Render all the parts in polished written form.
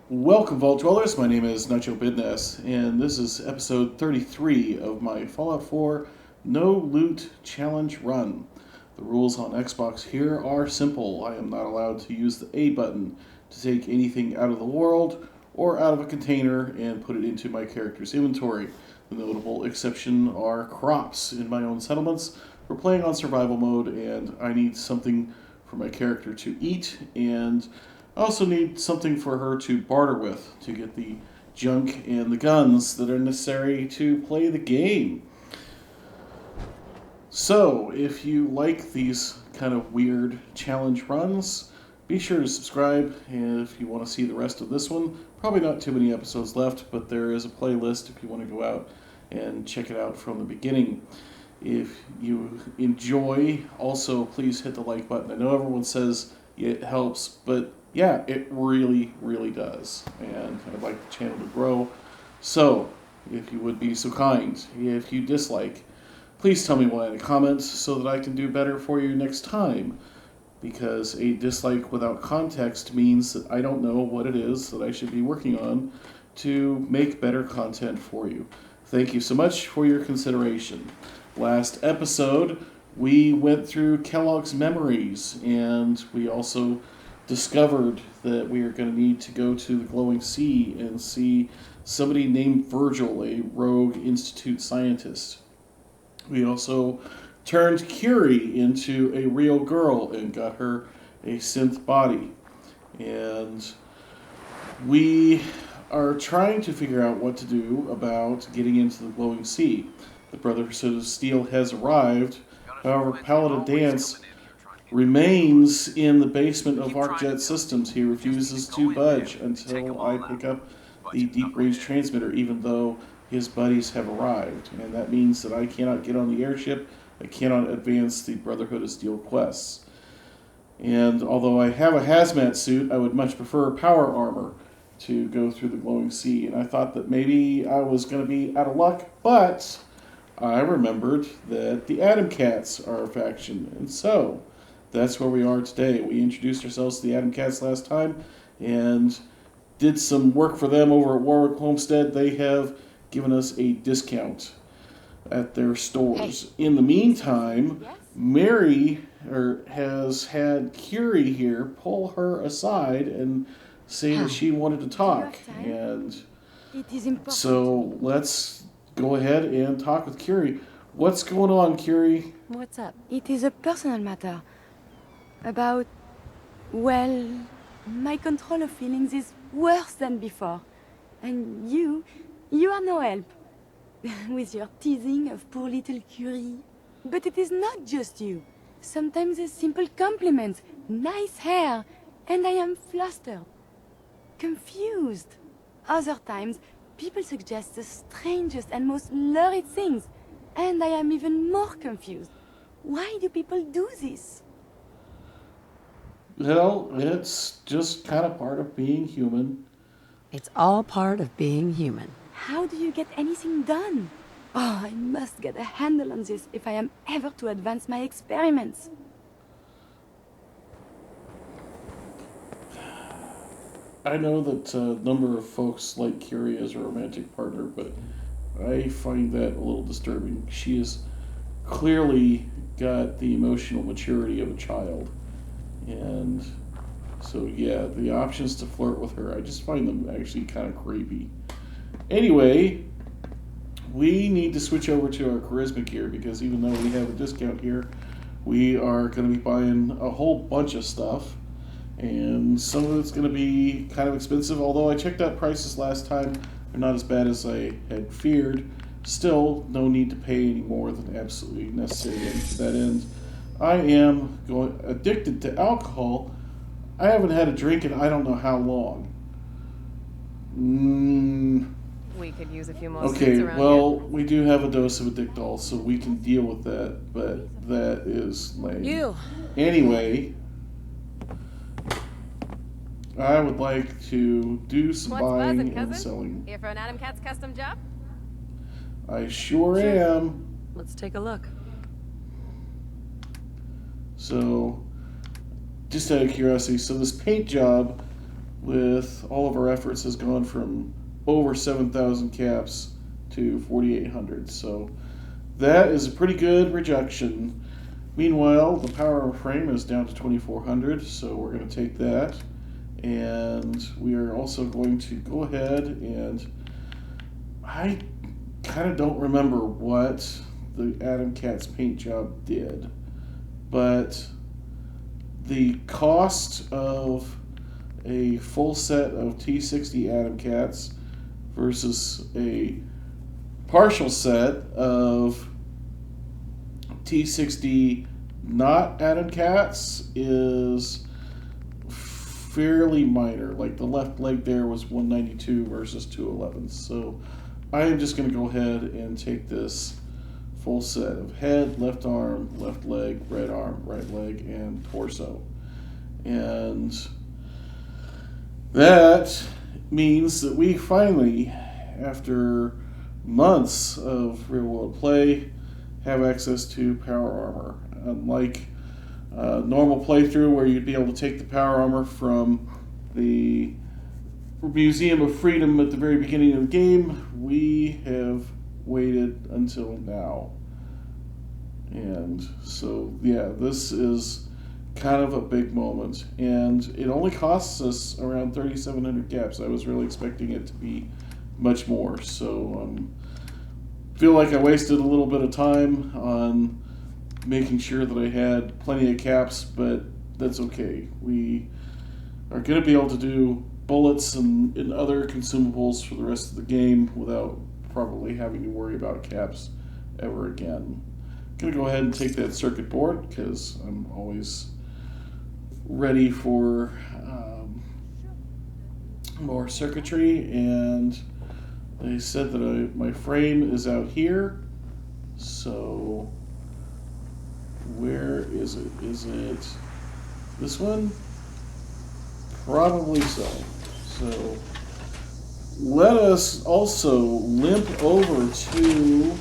Welcome, Vault Dwellers. My name is Nacho Bidness, and this is episode 33 of my Fallout 4 No Loot Challenge Run. The rules on Xbox here are simple. I am not allowed to use the A button to take anything out of the world or out of a container and put it into my character's inventory. The notable exception are crops in my own settlements. We're playing on survival mode, and I need something for my character to eat, and I also need something for her to barter with to get the junk and the guns that are necessary to play the game. So, if you like these kind of weird challenge runs, be sure to subscribe. And if you want to see the rest of this one, probably not too many episodes left, but there is a playlist if you want to go out and check it out from the beginning. If you enjoy, also please hit the like button. I know everyone says it helps, but yeah, it really, really does. And I'd like the channel to grow. So, if you would be so kind, if you dislike, please tell me why in the comments so that I can do better for you next time. Because a dislike without context means that I don't know what it is that I should be working on to make better content for you. Thank you so much for your consideration. Last episode, we went through Kellogg's memories, and we also discovered that we are going to need to go to the glowing sea and see somebody named Virgil, a rogue Institute scientist. We also turned Curie into a real girl and got her a synth body. And we are trying to figure out what to do about getting into the glowing sea. The Brotherhood of Steel has arrived. However, Paladin Dance remains in the basement of ArcJet Systems. He refuses to budge until I pick up the deep-range transmitter, even though his buddies have arrived. And that means that I cannot get on the airship, I cannot advance the Brotherhood of Steel quests. And although I have a hazmat suit, I would much prefer power armor to go through the glowing sea. And I thought that maybe I was going to be out of luck, but I remembered that the Addon Cats are a faction, and so that's where we are today. We introduced ourselves to the Addon Cats last time and did some work for them over at Warwick Homestead. They have given us a discount at their stores. Hey. In the meantime, yes? Mary has had Curie here pull her aside and say that she wanted to talk. And so let's go ahead and talk with Curie. What's going on, Curie? What's up? It is a personal matter. About, well, my control of feelings is worse than before. And you are no help. With your teasing of poor little Curie. But it is not just you. Sometimes a simple compliment, nice hair, and I am flustered. Confused. Other times, people suggest the strangest and most lurid things, and I am even more confused. Why do people do this? Well, it's just kind of part of being human. It's all part of being human. How do you get anything done? Oh, I must get a handle on this if I am ever to advance my experiments. I know that a number of folks like Curie as a romantic partner, but I find that a little disturbing. She has clearly got the emotional maturity of a child. And so, yeah, the options to flirt with her, I just find them actually kind of creepy. Anyway, we need to switch over to our charisma gear because even though we have a discount here, we are going to be buying a whole bunch of stuff. And some of it's going to be kind of expensive, although I checked out prices last time. They're not as bad as I had feared. Still, no need to pay any more than absolutely necessary. And to that end, I am addicted to alcohol. I haven't had a drink in I don't know how long. We could use a few more Okay, suits around well, we do have a dose of addictol, so we can deal with that, but that is lame. You. Anyway, I would like to do some What's buying buzzin', and cousin? selling. Here for an Addon Cat's custom job? I sure am. Let's take a look. So, just out of curiosity, so this paint job, with all of our efforts, has gone from over 7,000 caps to 4,800. So, that is a pretty good reduction. Meanwhile, the power armor frame is down to 2,400, so we're going to take that. And we are also going to go ahead and I kind of don't remember what the Addon Cat's paint job did, but the cost of a full set of T60 Addon Cats versus a partial set of T60 not Addon Cats is fairly minor. Like the left leg there was 192 versus 211. So I am just going to go ahead and take this full set of head, left arm, left leg, right arm, right leg, and torso. And that means that we finally, after months of real world play, have access to power armor. Unlike normal playthrough where you'd be able to take the power armor from the Museum of Freedom at the very beginning of the game, we have waited until now. And so, yeah, this is kind of a big moment. And it only costs us around 3,700 caps. I was really expecting it to be much more. So, feel like I wasted a little bit of time on making sure that I had plenty of caps, but that's okay. We are going to be able to do bullets and other consumables for the rest of the game without probably having to worry about caps ever again. I'm going to go ahead and take that circuit board because I'm always ready for more circuitry, and they said that my frame is out here, so where is it? Is it this one? Probably so. So let us also limp over to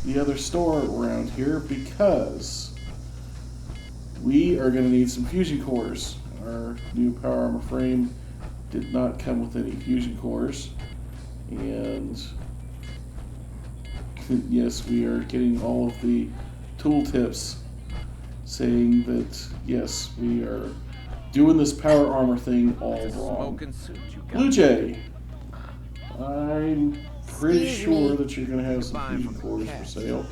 the other store around here because we are going to need some fusion cores. Our new power armor frame did not come with any fusion cores, and yes, we are getting all of the tooltips saying that yes, we are doing this power armor thing all wrong. Blue Jay, I'm pretty sure that you're going to have some fusion cores for sale.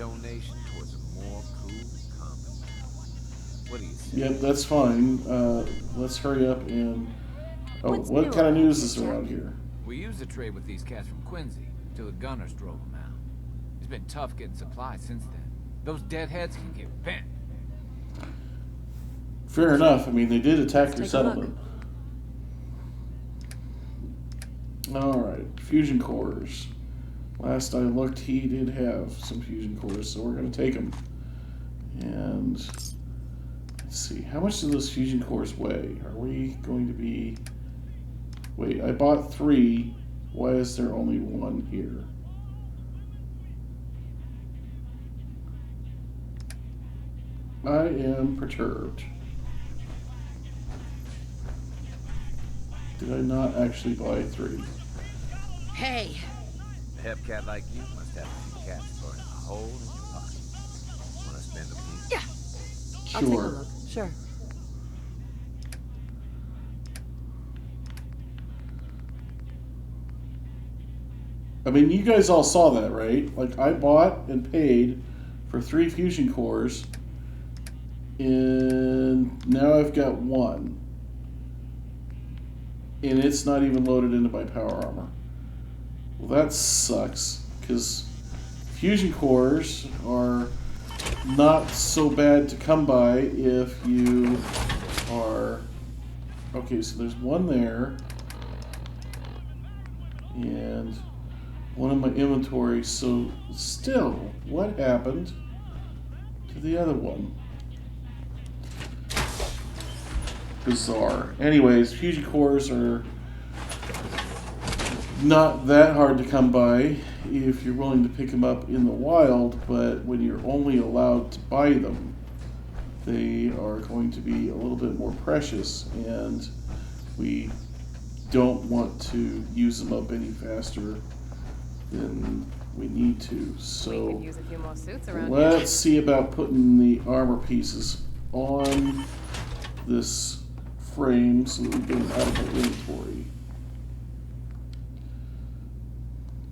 Yep, that's fine. Let's hurry up and... Oh, what kind of news is around here? We used to trade with these cats from Quincy until the gunners drove them out. It's been tough getting supplies since then. Those deadheads can get bent. Fair enough. I mean, they did attack your settlement. Alright, fusion cores. Last I looked, he did have some fusion cores, so we're going to take them. And let's see, how much do those fusion cores weigh? Are we going to be... Wait, I bought 3. Why is there only 1 here? I am perturbed. Did I not actually buy 3? Hey! A hep cat like you must have a few cats burning a hole in your pocket. Wanna spend a piece? Yeah! I'll take a Sure. look. Sure. I mean, you guys all saw that, right? Like, I bought and paid for 3 fusion cores, and now I've got 1. And it's not even loaded into my power armor. Well, that sucks, because fusion cores are not so bad to come by if you are... Okay, so there's 1 there. and one in my inventory. So still, what happened to the other one? Bizarre. Anyways, fusion cores are not that hard to come by if you're willing to pick them up in the wild, but when you're only allowed to buy them, they are going to be a little bit more precious, and we don't want to use them up any faster than we need to. We So could use a few more suits around here. let's see about putting the armor pieces on this frame so that we get them out of the inventory.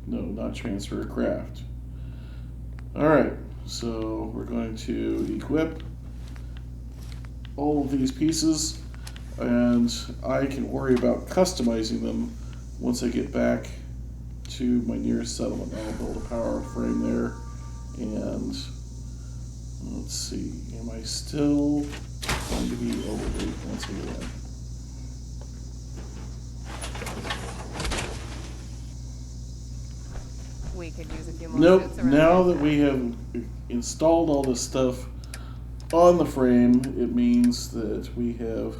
No, not transfer, craft. Alright, so we're going to equip all of these pieces, and I can worry about customizing them once I get back to my nearest settlement. I'll build a power frame there, and let's see, am I still going to be overweight once I get that? We could use a few more Nope, suits around now here. that we have installed all this stuff on the frame, it means that we have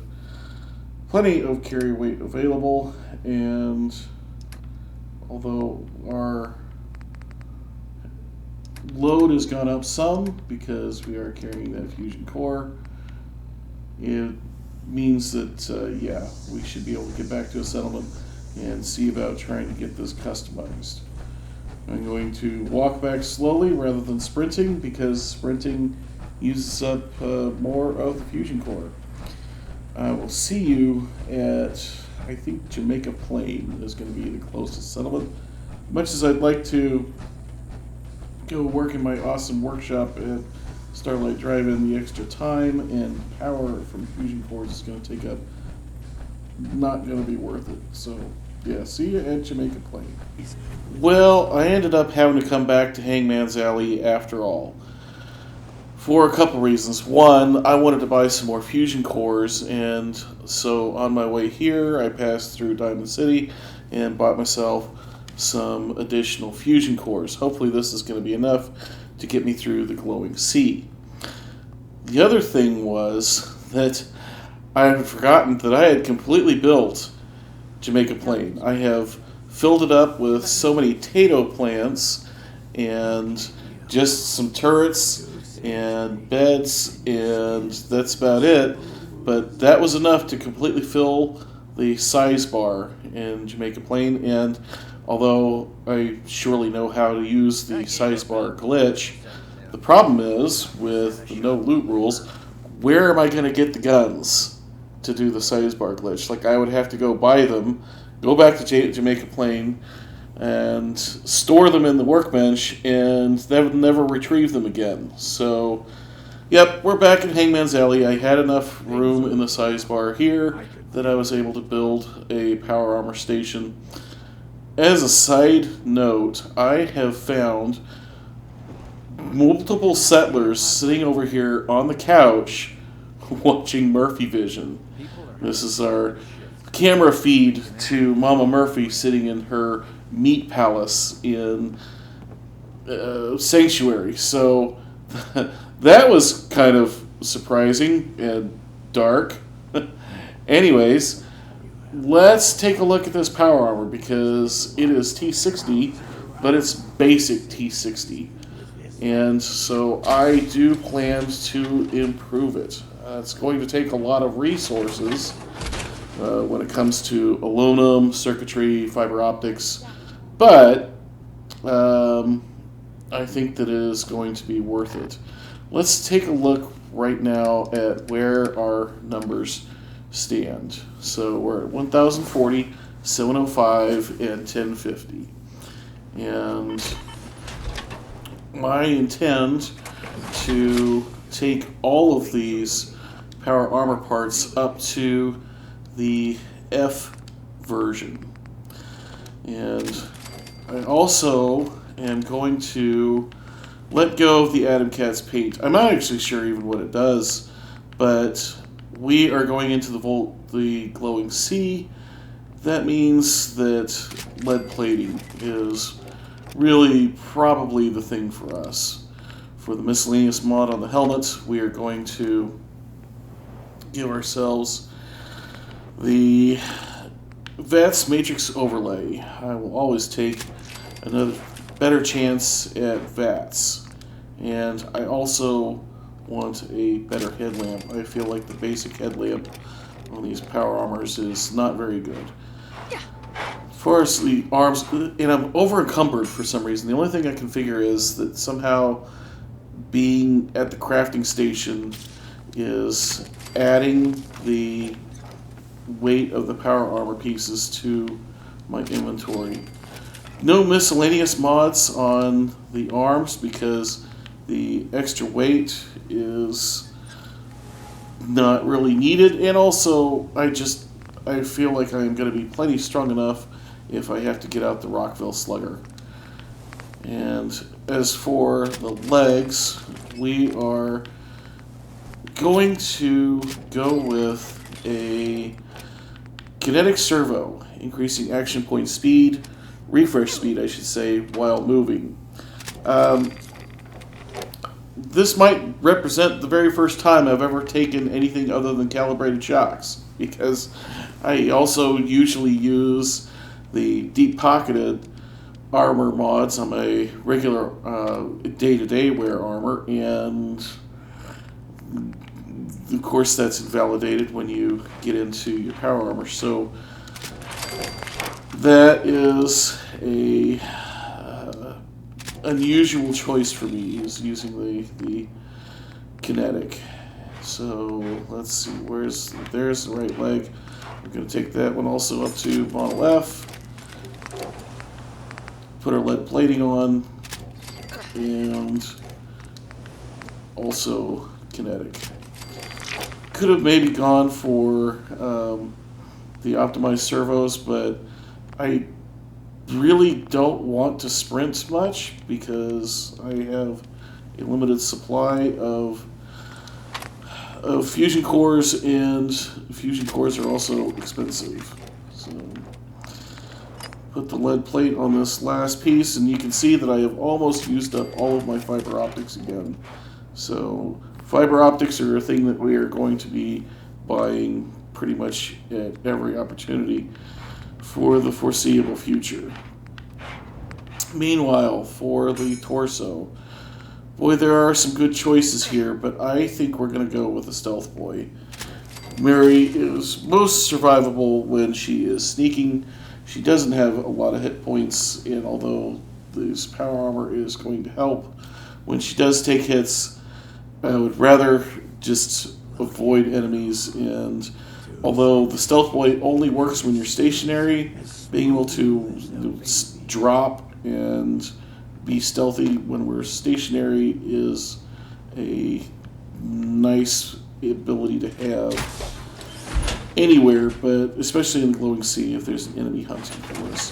plenty of carry weight available, and although our load has gone up some because we are carrying that fusion core, it means that, yeah, we should be able to get back to a settlement and see about trying to get this customized. I'm going to walk back slowly rather than sprinting, because sprinting uses up more of the fusion core. I will see you at, I think, Jamaica Plain is going to be the closest settlement. Much as I'd like to go work in my awesome workshop at Starlight Drive-In, the extra time and power from fusion cores is going to take up, not going to be worth it. So yeah, see you at Jamaica Plain. Well, I ended up having to come back to Hangman's Alley after all, for a couple reasons. One, I wanted to buy some more fusion cores, and so on my way here, I passed through Diamond City and bought myself some additional fusion cores. Hopefully this is going to be enough to get me through the glowing sea. The other thing was that I had forgotten that I had completely built Jamaica Plain. I have filled it up with so many Tato plants and just some turrets and beds, and that's about it. But that was enough to completely fill the size bar in Jamaica Plain, and although I surely know how to use the size bar glitch, the problem is, with the no loot rules, where am I going to get the guns to do the size bar glitch? Like, I would have to go buy them, go back to Jamaica Plain, and store them in the workbench, and never retrieve them again. So, yep, we're back in Hangman's Alley. I had enough room in the size bar here that I was able to build a power armor station. As a side note, I have found multiple settlers sitting over here on the couch watching Murphy Vision. This is our camera feed to Mama Murphy sitting in her meat palace in Sanctuary. So that was kind of surprising and dark. Anyways, let's take a look at this power armor, because it is T60, but it's basic T60. And so I do plan to improve it. It's going to take a lot of resources when it comes to aluminum, circuitry, fiber optics, but I think that it is going to be worth it. Let's take a look right now at where our numbers stand. So we're at 1040, 705, and 1050. And I intend to take all of these power armor parts up to the F version. And I also am going to let go of the Addon Cat's paint. I'm not actually sure even what it does, but we are going into the glowing sea. that means that lead plating is really probably the thing for us. For the miscellaneous mod on the helmet, we are going to give ourselves the VATS Matrix Overlay. I will always take another better chance at VATS. And I also want a better headlamp. I feel like the basic headlamp on these power armors is not very good. As far as the arms, and I'm over encumbered for some reason. The only thing I can figure is that somehow being at the crafting station is adding the weight of the power armor pieces to my inventory. No miscellaneous mods on the arms because the extra weight is not really needed, and also I feel like I am going to be plenty strong enough if I have to get out the Rockville Slugger. And as for the legs, we are going to go with a kinetic servo, increasing action point speed, refresh speed I should say, while moving. This might represent the very first time I've ever taken anything other than calibrated shocks, because I also usually use the deep-pocketed armor mods on my regular day-to-day wear armor, and of course that's invalidated when you get into your power armor. So that is a unusual choice for me, is using the kinetic. So let's see, there's the right leg. We're going to take that one also up to Model F. Put our lead plating on, and also kinetic. Could have maybe gone for the optimized servos, but I really don't want to sprint much because I have a limited supply of fusion cores, and fusion cores are also expensive. So put the lead plate on this last piece, and you can see that I have almost used up all of my fiber optics again. So fiber optics are a thing that we are going to be buying pretty much at every opportunity for the foreseeable future. Meanwhile, for the torso, boy, there are some good choices here, but I think we're going to go with the Stealth Boy. Mary is most survivable when she is sneaking. She doesn't have a lot of hit points, and although this power armor is going to help when she does take hits, I would rather just avoid enemies. And although the Stealth Boy only works when you're stationary, being able to drop and be stealthy when we're stationary is a nice ability to have anywhere, but especially in the glowing sea if there's an enemy hunting for us.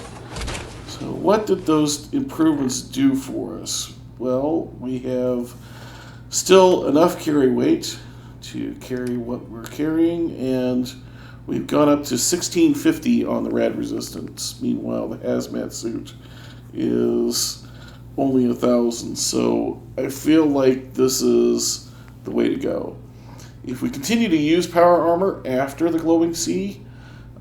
So what did those improvements do for us? Well, we have still enough carry weight to carry what we're carrying, and we've gone up to 1650 on the rad resistance. Meanwhile, the hazmat suit is only 1,000, so I feel like this is the way to go. If we continue to use power armor after the glowing sea,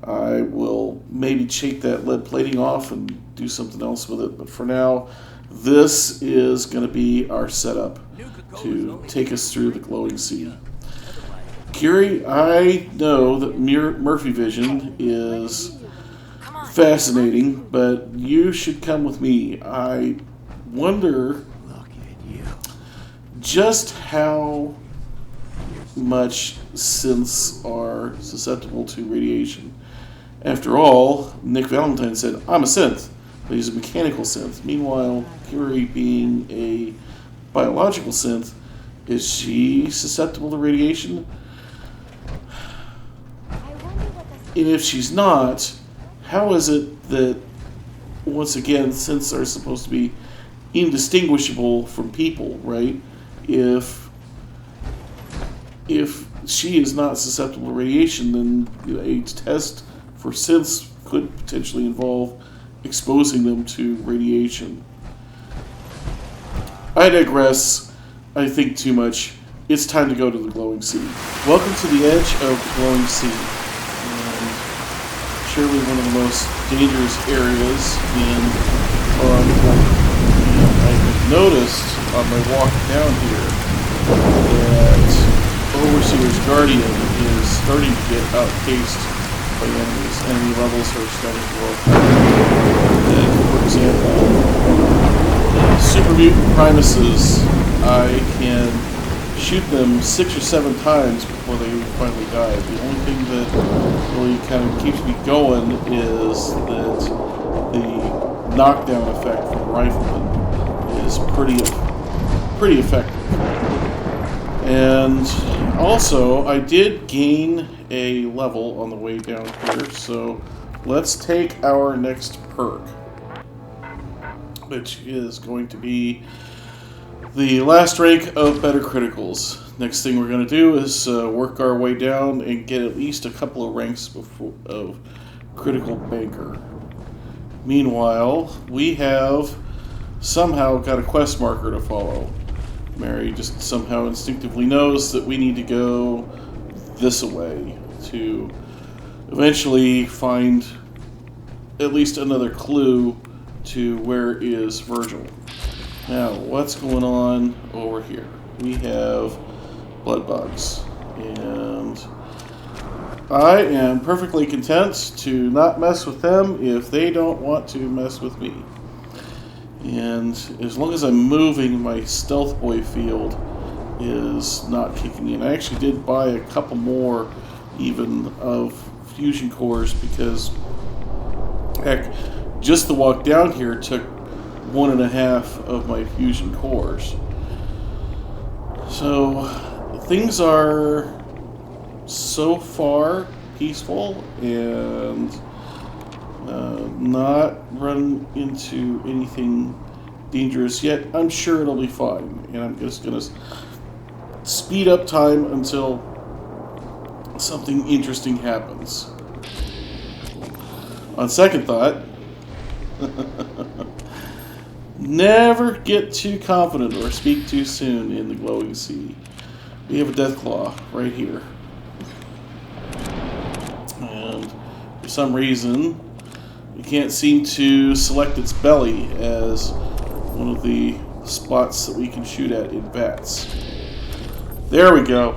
I will maybe shake that lead plating off and do something else with it, but for now, this is going to be our setup to take us through the glowing sea. Curie, I know that Murphy Vision is fascinating, but you should come with me. I wonder just how much synths are susceptible to radiation. After all, Nick Valentine said, I'm a synth, but he's a mechanical synth. Meanwhile, Curie, being a biological synth, is she susceptible to radiation? And if she's not, how is it that, once again, synths are supposed to be indistinguishable from people, right? If she is not susceptible to radiation, then a test for synths could potentially involve exposing them to radiation. I digress. I think too much. It's time to go to the glowing sea. Welcome to the edge of the glowing sea. And surely one of the most dangerous areas in I have noticed on my walk down here that Overseer's Guardian is starting to get outpaced by enemies. Enemy levels are starting to go up. And, for example, Super Mutant Primuses, I can shoot them 6 or 7 times before they finally die. The only thing that really kind of keeps me going is that the knockdown effect from Rifleman is pretty effective. And also, I did gain a level on the way down here, so let's take our next perk, which is going to be the last rank of Better Criticals. Next thing we're going to do is work our way down and get at least a couple of ranks of Critical Banker. Meanwhile, we have somehow got a quest marker to follow. Mary just somehow instinctively knows that we need to go this way to eventually find at least another clue to where is Virgil. Now, what's going on over here? We have blood bugs, and I am perfectly content to not mess with them if they don't want to mess with me. And as long as I'm moving, my stealth boy field is not kicking in. I actually did buy a couple more even of fusion cores because, heck, just the walk down here took 1.5 of my fusion cores. So things are so far peaceful and not run into anything dangerous yet. I'm sure it'll be fine, and I'm just gonna speed up time until something interesting happens. On second thought, never get too confident or speak too soon in the glowing sea. We have a Deathclaw right here. And for some reason, we can't seem to select its belly as one of the spots that we can shoot at in bats. There we go.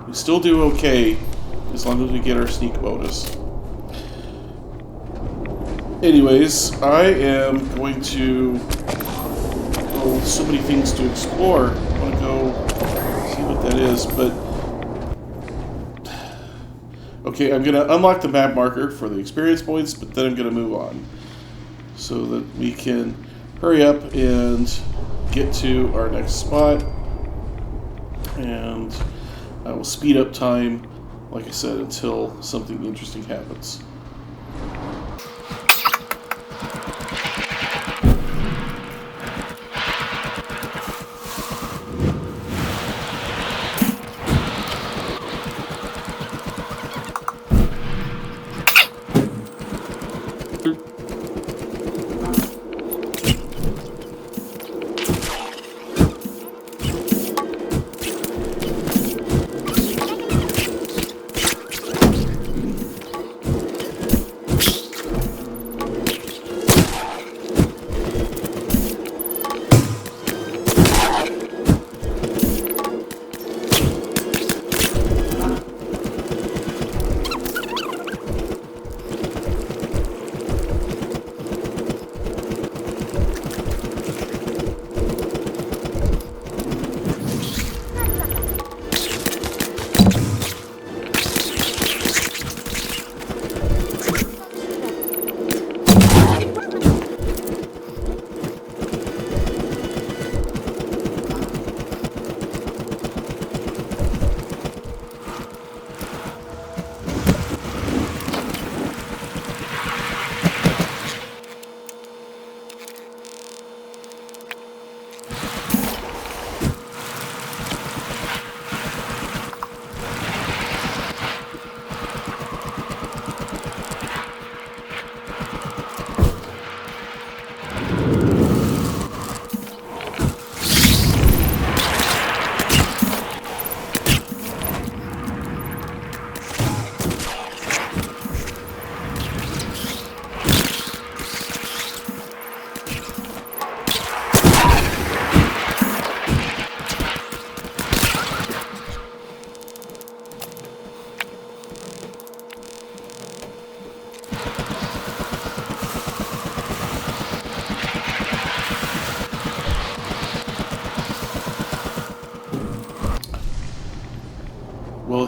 We still do okay as long as we get our sneak bonus. Anyways, I am going to so many things to explore. I want to go see what that is, but okay, I'm going to unlock the map marker for the experience points, but then I'm going to move on so that we can hurry up and get to our next spot, and I will speed up time, like I said, until something interesting happens.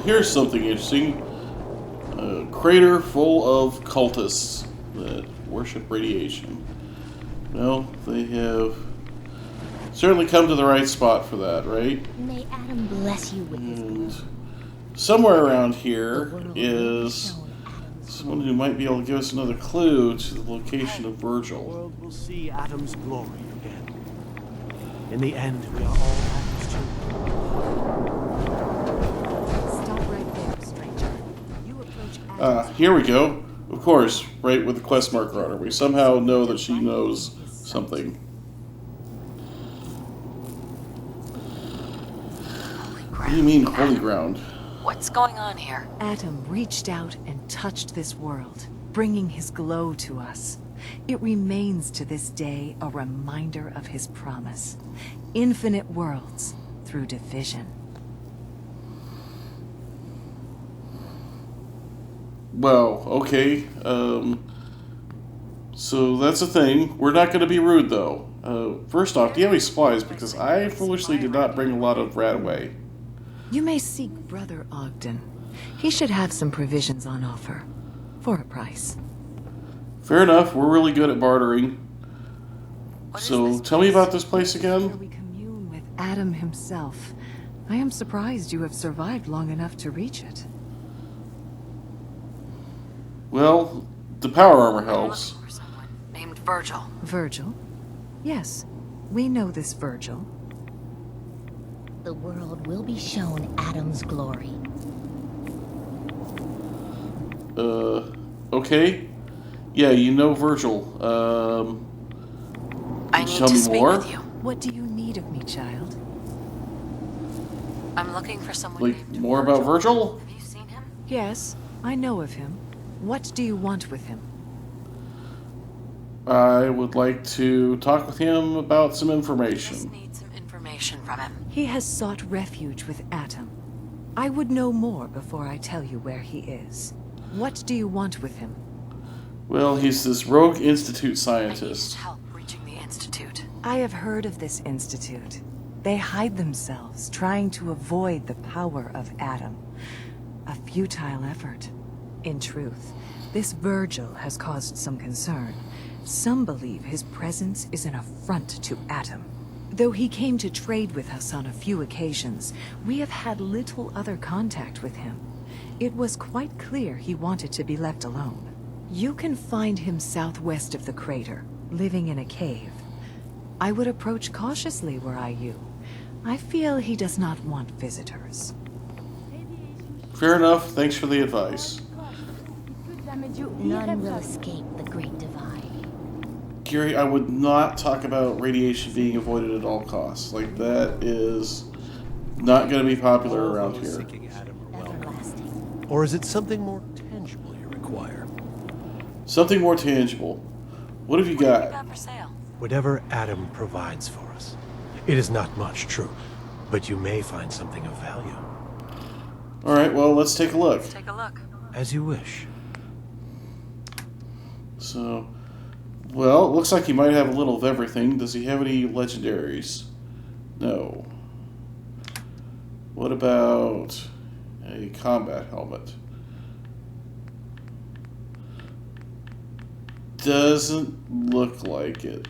here's something interesting. A crater full of cultists that worship radiation. Well, they have certainly come to the right spot for that, right? May Addon bless you with his And glory. somewhere around here is someone who might be able to give us another clue to the location of The Virgil. world will see Adam's glory again. In the end, we are all Adam's children. Stop right there, stranger. You approach Addon's Here we go. Of course, right with the quest marker on her. We somehow know that she knows something. What do you mean, holy ground? What's going on here? Addon reached out and touched this world, bringing his glow to us. It remains to this day a reminder of his promise. Infinite worlds through division. Well, okay. So that's a thing. We're not going to be rude, though. First off, do you have any supplies? Because I foolishly did not bring a lot of Radaway. You may seek Brother Ogden. He should have some provisions on offer. For a price. Fair enough. We're really good at bartering. What is So this tell me place? about this place Where again. we commune with Adam himself. I am surprised you have survived long enough to reach it. Well, the power armor I'm helps. looking for someone named Virgil. Virgil? Yes, we know this Virgil. The world will be shown Adam's glory. Okay. Yeah, you know Virgil. I need tell to me speak more? with you. What do you need of me, child? I'm looking for someone Like, named more about Virgil? Have you seen him? Yes, I know of him. What do you want with him? I would like to talk with him about some Just information. need some information from him. He has sought refuge with Atom. I would know more before I tell you where he is. What do you want with him? Well, he's this rogue Institute I need his scientist. help reaching the Institute. I have heard of this institute. They hide themselves, trying to avoid the power of Atom. A futile effort. In truth, this Virgil has caused some concern. Some believe his presence is an affront to Atom. Though he came to trade with us on a few occasions, we have had little other contact with him. It was quite clear he wanted to be left alone. You can find him southwest of the crater, living in a cave. I would approach cautiously were I you. I feel he does not want visitors. Fair enough. Thanks for the advice. None will escape the Great Divide. Gary, I would not talk about radiation being avoided at all costs. Like, that is not going to be popular All around those here. seeking Adam are welcome. Everlasting. Or is it something more tangible you require? Something more tangible. What have you What have you got? got for sale? Whatever Adam provides for us. It is not much, true, but you may find something of value. All right, well, let's take a look. Let's take a look. As you wish. So, well, it looks like he might have a little of everything. Does he have any legendaries? No. What about a combat helmet? Doesn't look like it.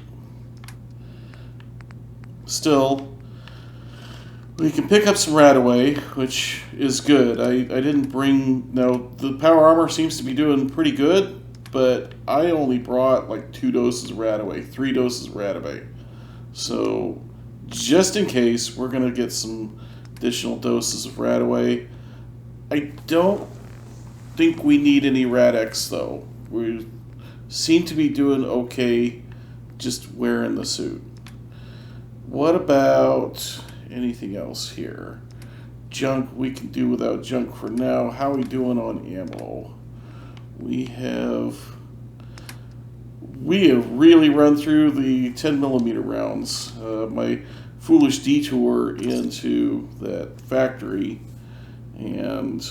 Still, we can pick up some Radaway, which is good. I didn't bring... Now, the power armor seems to be doing pretty good, but I only brought like 2 doses of Radaway, 3 doses of Radaway. So, just in case, we're going to get some additional doses of Radaway. I don't think we need any Rad-X, though. We seem to be doing okay just wearing the suit. What about anything else here? Junk, we can do without junk for now. How are we doing on ammo? We have really run through the 10mm rounds. My foolish detour into that factory and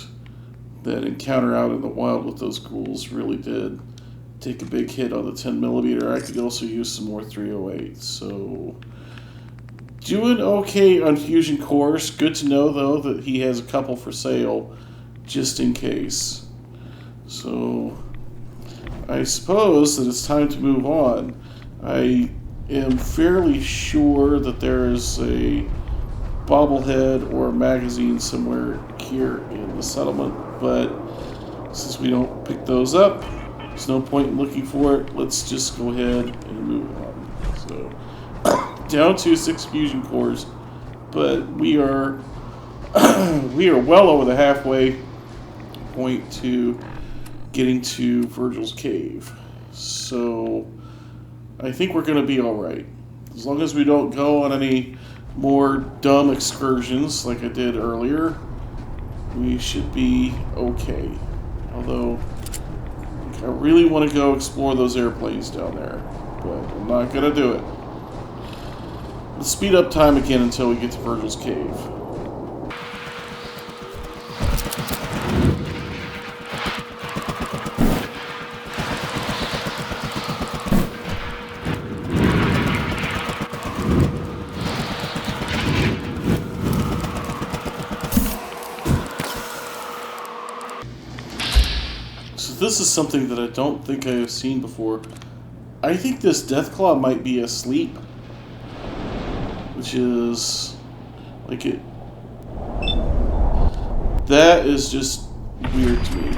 that encounter out in the wild with those ghouls really did take a big hit on the 10mm. I could also use some more 308. So, doing okay on fusion cores. Good to know, though, that he has a couple for sale. just in case. So I suppose that it's time to move on. I am fairly sure that there is a bobblehead or a magazine somewhere here in the settlement, but since we don't pick those up, there's no point in looking for it. Let's just go ahead and move on. So down to 6 fusion cores, but we are well over the halfway point to getting to Virgil's cave. So I think we're going to be all right, as long as we don't go on any more dumb excursions like I did earlier. We should be okay. Although I really want to go explore those airplanes down there, but I'm not going to do it. Let's speed up time again until we get to Virgil's cave. This is something that I don't think I have seen before. I think this Deathclaw might be asleep, which is like it. That is just weird to me.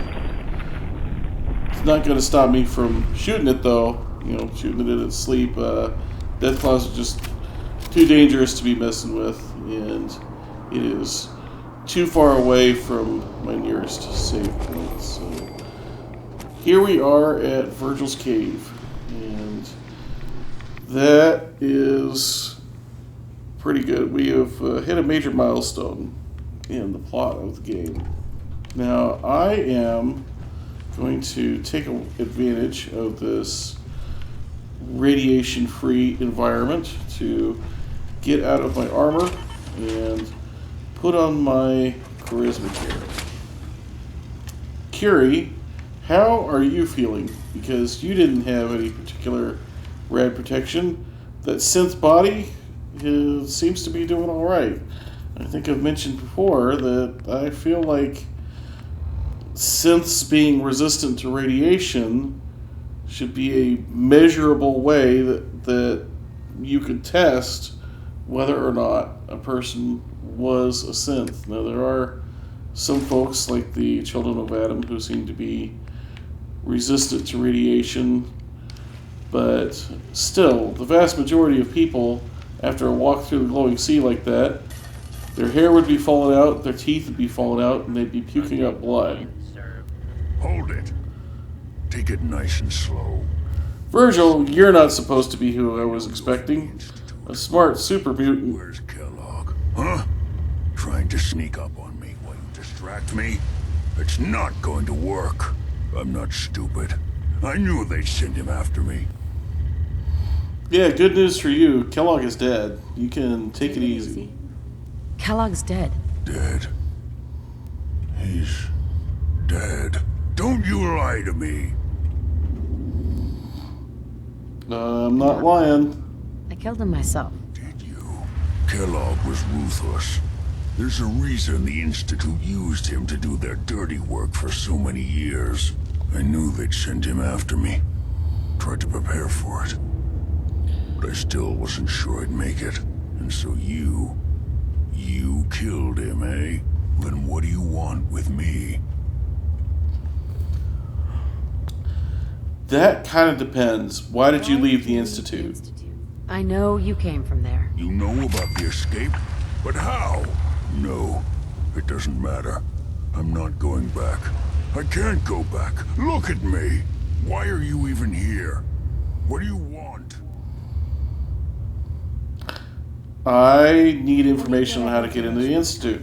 It's not going to stop me from shooting it, though. You know, shooting it in its sleep. Deathclaws are just too dangerous to be messing with, and it is too far away from my nearest save point. So here we are at Virgil's cave, and that is pretty good. We have hit a major milestone in the plot of the game. Now, I am going to take advantage of this radiation-free environment to get out of my armor and put on my charisma gear. Curie, how are you feeling? Because you didn't have any particular rad protection. That synth body seems to be doing all right. I think I've mentioned before that I feel like synths being resistant to radiation should be a measurable way that you could test whether or not a person was a synth. Now, there are some folks like the Children of Addon who seem to be resistant to radiation, but still, the vast majority of people, after a walk through the glowing sea like that, their hair would be falling out, their teeth would be falling out, and they'd be puking up blood. Hold it. Take it nice and slow. Virgil, you're not supposed to be who I was expecting. A smart super mutant. Where's Kellogg? Huh? Trying to sneak up on me while you distract me? It's not going to work. I'm not stupid. I knew they'd send him after me. Yeah, good news for you. Kellogg is dead. You can take it easy. Kellogg's dead. Dead? He's dead. Don't you lie to me. I'm not lying. I killed him myself. Did you? Kellogg was ruthless. There's a reason the Institute used him to do their dirty work for so many years. I knew they'd send him after me. Tried to prepare for it. But I still wasn't sure I'd make it. And so you killed him, eh? Then what do you want with me? That kind of depends. Why did you leave the Institute? I know you came from there. You know about the escape? But how? No, it doesn't matter. I'm not going back. I can't go back. Look at me. Why are you even here? What do you want? I need information on how to get into the Institute.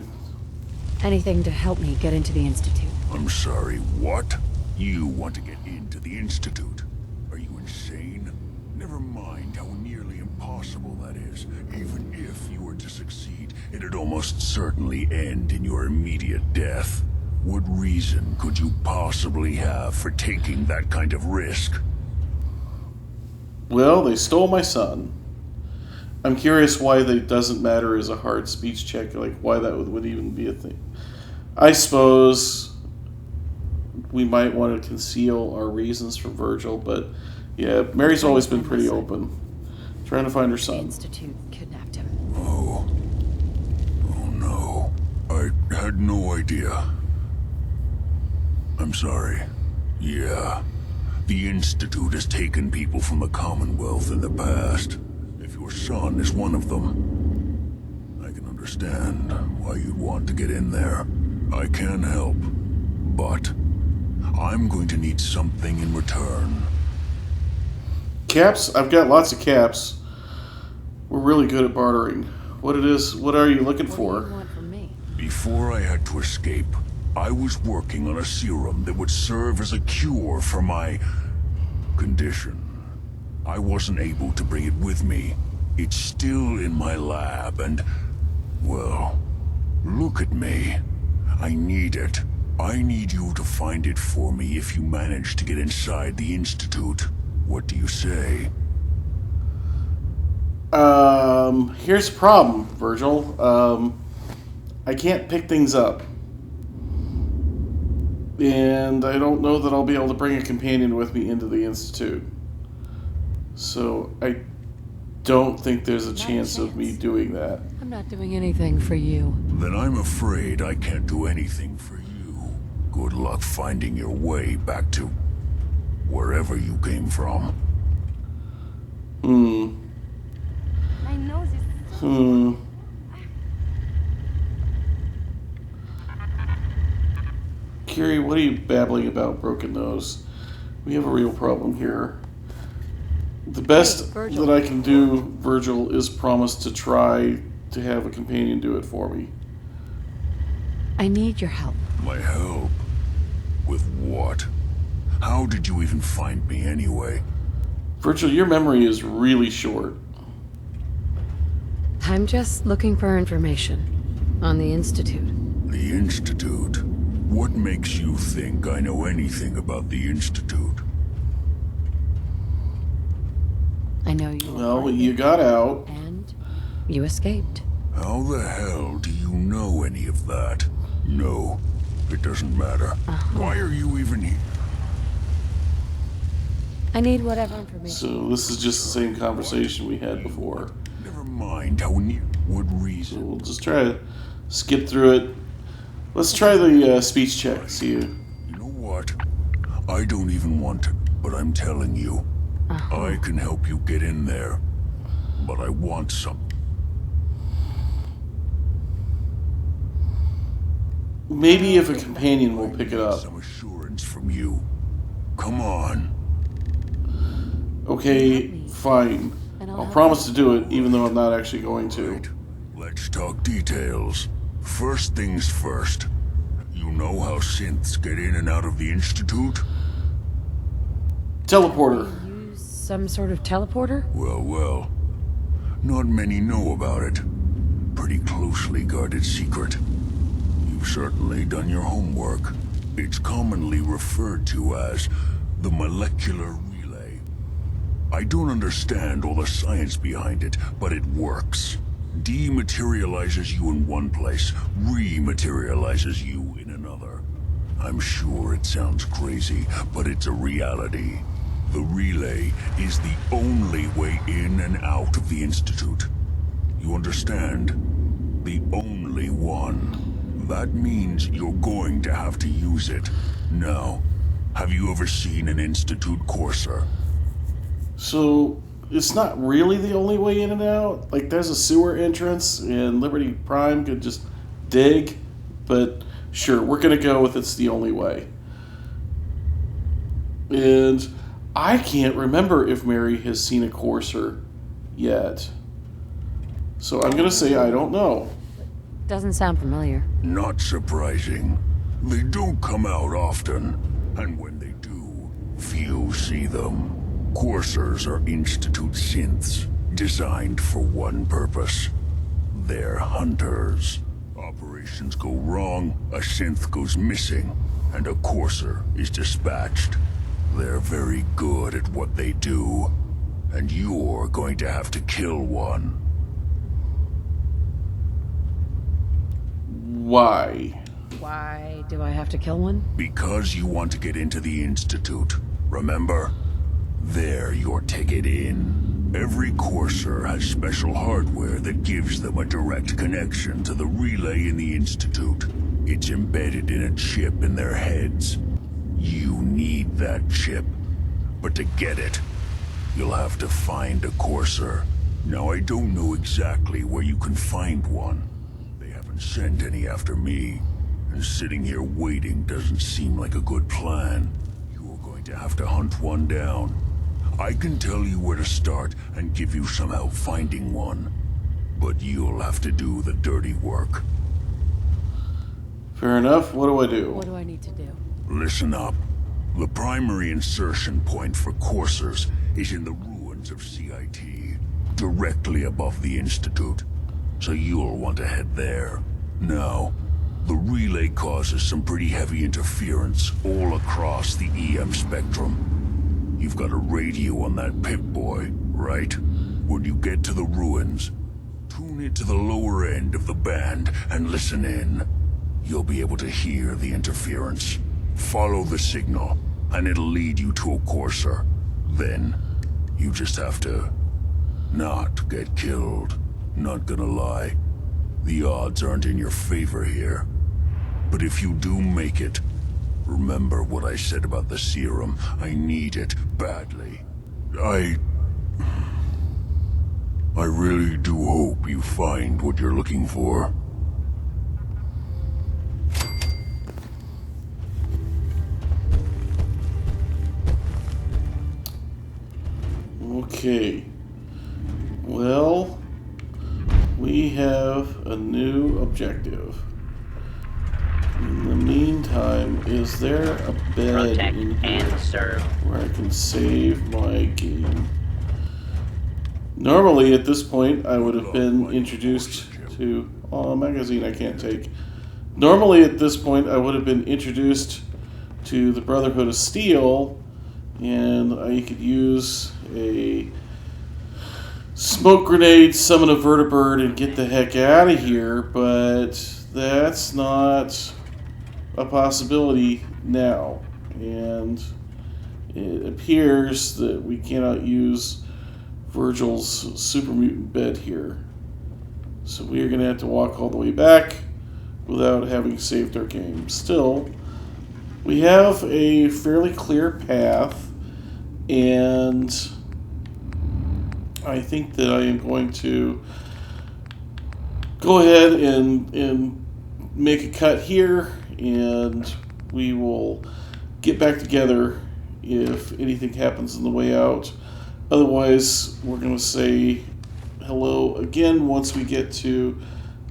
Anything to help me get into the Institute. I'm sorry, what? You want to get into the Institute? Are you insane? Never mind how nearly impossible that is. Even if you were to succeed, it'd almost certainly end in your immediate death. What reason could you possibly have for taking that kind of risk? Well, they stole my son. I'm curious why it doesn't matter as a hard speech check, like why that would even be a thing. I suppose we might want to conceal our reasons from Virgil, but yeah, Mary's always been pretty open. Trying to find her The son. Institute kidnapped him. Oh. Oh no. I had no idea. I'm sorry. Yeah. The Institute has taken people from the Commonwealth in the past. If your son is one of them, I can understand why you'd want to get in there. I can help, but I'm going to need something in return. Caps? I've got lots of caps. We're really good at bartering. What are you looking for? What do you want from me? Before I had to escape, I was working on a serum that would serve as a cure for my condition. I wasn't able to bring it with me. It's still in my lab and, well, look at me. I need it. I need you to find it for me if you manage to get inside the Institute. What do you say? Here's the problem, Virgil. I can't pick things up. And I don't know that I'll be able to bring a companion with me into the Institute. So I don't think there's a chance of me doing that. I'm not doing anything for you. Then I'm afraid I can't do anything for you. Good luck finding your way back to wherever you came from. My nose is... Kiri, what are you babbling about, broken nose? We have a real problem here. The best that I can do, Virgil, is promise to try to have a companion do it for me. I need your help. My help? With what? How did you even find me anyway? Virgil, your memory is really short. I'm just looking for information on the Institute. The Institute? What makes you think I know anything about the Institute? I know you. Well, you got out. And you escaped. How the hell do you know any of that? No, it doesn't matter. Why are you even here? I need whatever information. So this is just the same conversation we had before. Never mind how near. What So reason? we'll just try to skip through it. Let's try the speech check. See you. You know what? I don't even want to, but I'm telling you. I can help you get in there. But I want some. Maybe if a companion will pick it up. Some assurance from you. Come on. Okay, fine. I'll promise to do it, even though I'm not actually going to. Right. Let's talk details. First things first. You know how synths get in and out of the Institute? Teleporter. Use some sort of teleporter? Well. Not many know about it. Pretty closely guarded secret. You've certainly done your homework. It's commonly referred to as the molecular relay. I don't understand all the science behind it, but it works. Dematerializes you in one place, rematerializes you in another. I'm sure it sounds crazy, but it's a reality. The relay is the only way in and out of the Institute. You understand? The only one. That means you're going to have to use it. Now, have you ever seen an Institute courser? So, it's not really the only way in and out. Like, there's a sewer entrance, and Liberty Prime could just dig. But, sure, we're going to go with it's the only way. And I can't remember if Mary has seen a courser yet. So I'm going to say I don't know. Doesn't sound familiar. Not surprising. They don't come out often, and when they do, few see them. Coursers are Institute synths, designed for one purpose. They're hunters. Operations go wrong, a synth goes missing, and a courser is dispatched. They're very good at what they do, and you're going to have to kill one. Why? Why do I have to kill one? Because you want to get into the Institute. Remember? They're your ticket in. Every courser has special hardware that gives them a direct connection to the relay in the Institute. It's embedded in a chip in their heads. You need that chip. But to get it, you'll have to find a courser. Now, I don't know exactly where you can find one. They haven't sent any after me. And sitting here waiting doesn't seem like a good plan. You're going to have to hunt one down. I can tell you where to start and give you some help finding one. But you'll have to do the dirty work. Fair enough. What do I do? What do I need to do? Listen up. The primary insertion point for coursers is in the ruins of CIT, directly above the Institute. So you'll want to head there. Now, the relay causes some pretty heavy interference all across the EM spectrum. You've got a radio on that Pip-Boy, right? When you get to the ruins, tune it to the lower end of the band and listen in. You'll be able to hear the interference. Follow the signal, and it'll lead you to a courser. Then, you just have to not get killed. Not gonna lie, the odds aren't in your favor here. But if you do make it, remember what I said about the serum. I need it badly. I really do hope you find what you're looking for. Okay. Well, we have a new objective. In the meantime, is there a bed Protect in here and serve. where I can save my game? Normally, at this point, I would have been introduced to... Oh, a magazine I can't take. Normally, at this point, I would have been introduced to the Brotherhood of Steel, and I could use a smoke grenade, summon a vertibird, and get the heck out of here, but that's not a possibility now. And it appears that we cannot use Virgil's super mutant bed here. So we are going to have to walk all the way back without having saved our game. Still, we have a fairly clear path, and I think that I am going to go ahead and make a cut here, and we will get back together if anything happens on the way out. Otherwise, we're going to say hello again once we get to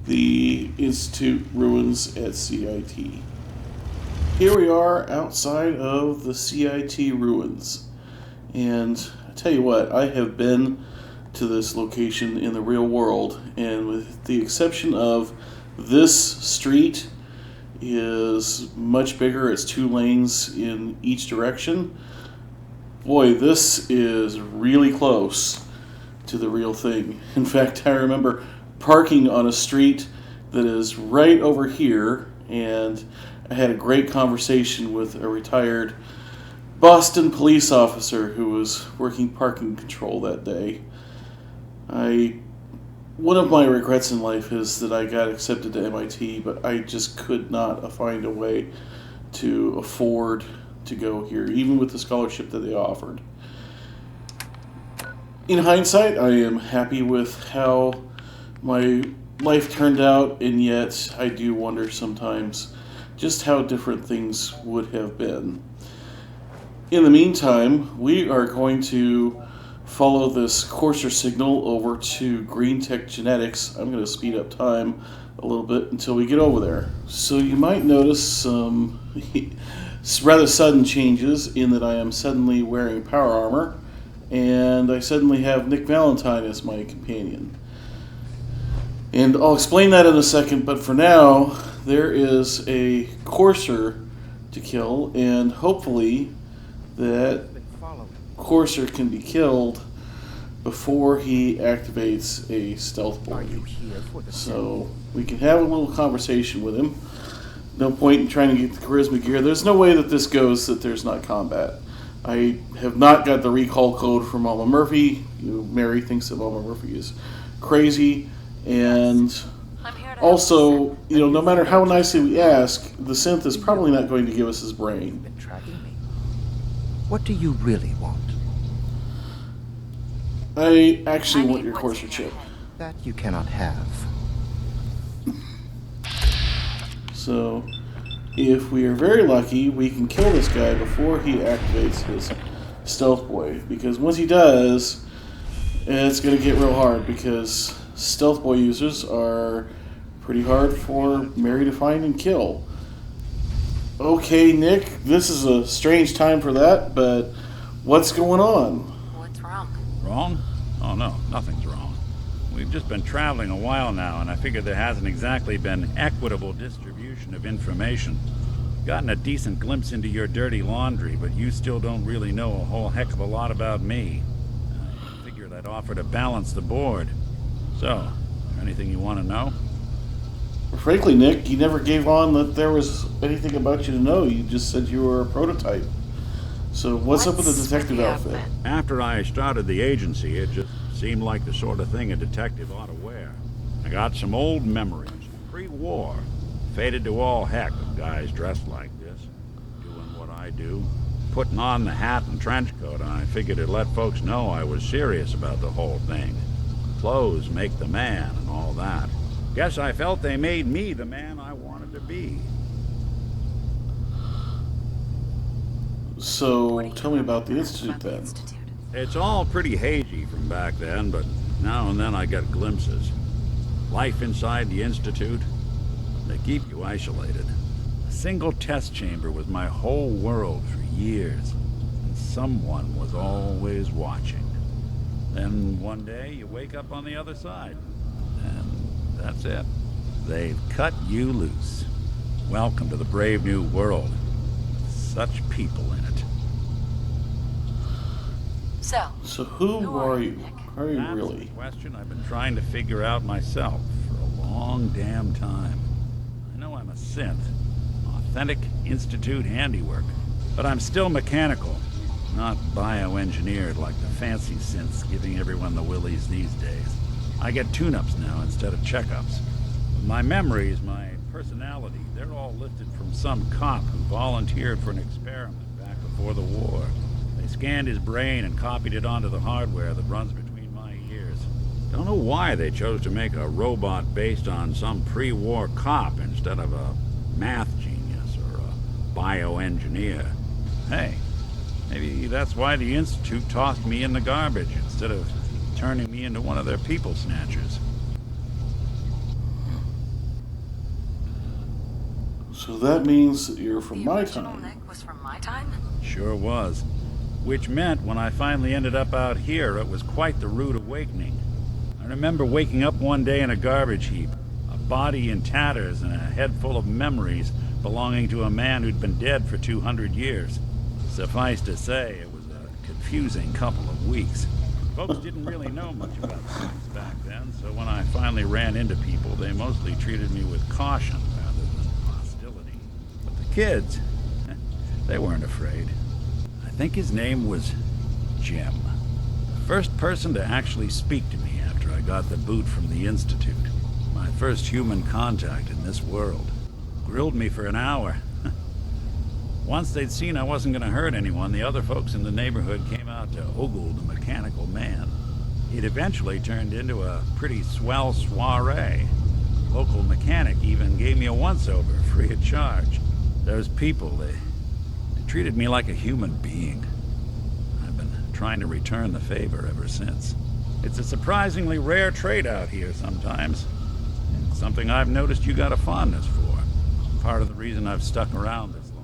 the Institute ruins at CIT. Here we are outside of the CIT ruins, and I tell you what, I have been to this location in the real world, and with the exception of this street is much bigger. It's 2 lanes in each direction. Boy, this is really close to the real thing. In fact, I remember parking on a street that is right over here, and I had a great conversation with a retired Boston police officer who was working parking control that day. One of my regrets in life is that I got accepted to MIT, but I just could not find a way to afford to go here, even with the scholarship that they offered. In hindsight, I am happy with how my life turned out, and yet I do wonder sometimes just how different things would have been. In the meantime, we are going to follow this courser signal over to Green Tech Genetics. I'm going to speed up time a little bit until we get over there. So you might notice some rather sudden changes in that I am suddenly wearing power armor, and I suddenly have Nick Valentine as my companion. And I'll explain that in a second, but for now, there is a courser to kill, and hopefully that courser can be killed before he activates a stealth board. So we can have a little conversation with him. no point in trying to get the charisma gear. There's no way that this goes that there's not combat. I have not got the recall code from Mama Murphy. Mary thinks that Mama Murphy is crazy. And also, no matter how nicely we ask, the synth is probably not going to give us his brain. Been tracking me. What do you really want? I actually want your courser chip. That you cannot have. So, if we are very lucky, we can kill this guy before he activates his stealth boy. Because once he does, it's going to get real hard, because stealth boy users are pretty hard for Mary to find and kill. Okay, Nick, this is a strange time for that, but what's going on? What's wrong? Wrong? Oh no, nothing's wrong. We've just been traveling a while now, and I figured there hasn't exactly been equitable distribution of information. Gotten a decent glimpse into your dirty laundry, but you still don't really know a whole heck of a lot about me. I figured I'd offer to balance the board. So, anything you want to know? Frankly, Nick, you never gave on that there was anything about you to know. You just said you were a prototype. So what's up with the detective outfit? After I started the agency, it just seemed like the sort of thing a detective ought to wear. I got some old memories, pre-war. Faded to all heck of guys dressed like this, doing what I do, putting on the hat and trench coat, and I figured it'd let folks know I was serious about the whole thing. Clothes make the man and all that. Guess I felt they made me the man I wanted to be. So, tell me about the Institute then. It's all pretty hazy from back then, but now and then I get glimpses. Life inside the Institute, they keep you isolated. A single test chamber was my whole world for years, and someone was always watching. Then one day you wake up on the other side, and that's it. They've cut you loose. Welcome to the brave new world. Such people in it. So who are you? Are you That's really? the question I've been trying to figure out myself for a long damn time. I know I'm a synth, authentic Institute handiwork, but I'm still mechanical, not bioengineered like the fancy synths giving everyone the willies these days. I get tune-ups now instead of checkups. My memories, my personality, they're all lifted from some cop who volunteered for an experiment back before the war. They scanned his brain and copied it onto the hardware that runs between my ears. Don't know why they chose to make a robot based on some pre-war cop instead of a math genius or a bioengineer. Hey, maybe that's why the Institute tossed me in the garbage instead of turning me into one of their people snatchers. So that means that you're from my time. Nick was from my time? Sure was. Which meant when I finally ended up out here, it was quite the rude awakening. I remember waking up one day in a garbage heap, a body in tatters and a head full of memories belonging to a man who'd been dead for 200 years. Suffice to say, it was a confusing couple of weeks. Folks didn't really know much about things back then, so when I finally ran into people, they mostly treated me with caution rather than hostility. But the kids, they weren't afraid. I think his name was Jim. The first person to actually speak to me after I got the boot from the Institute. My first human contact in this world. Grilled me for an hour. Once they'd seen I wasn't going to hurt anyone, the other folks in the neighborhood came out to ogle the mechanical man. It eventually turned into a pretty swell soiree. Local mechanic even gave me a once-over free of charge. Those people, they treated me like a human being. I've been trying to return the favor ever since. It's a surprisingly rare trait out here sometimes. It's something I've noticed you got a fondness for. Part of the reason I've stuck around this long.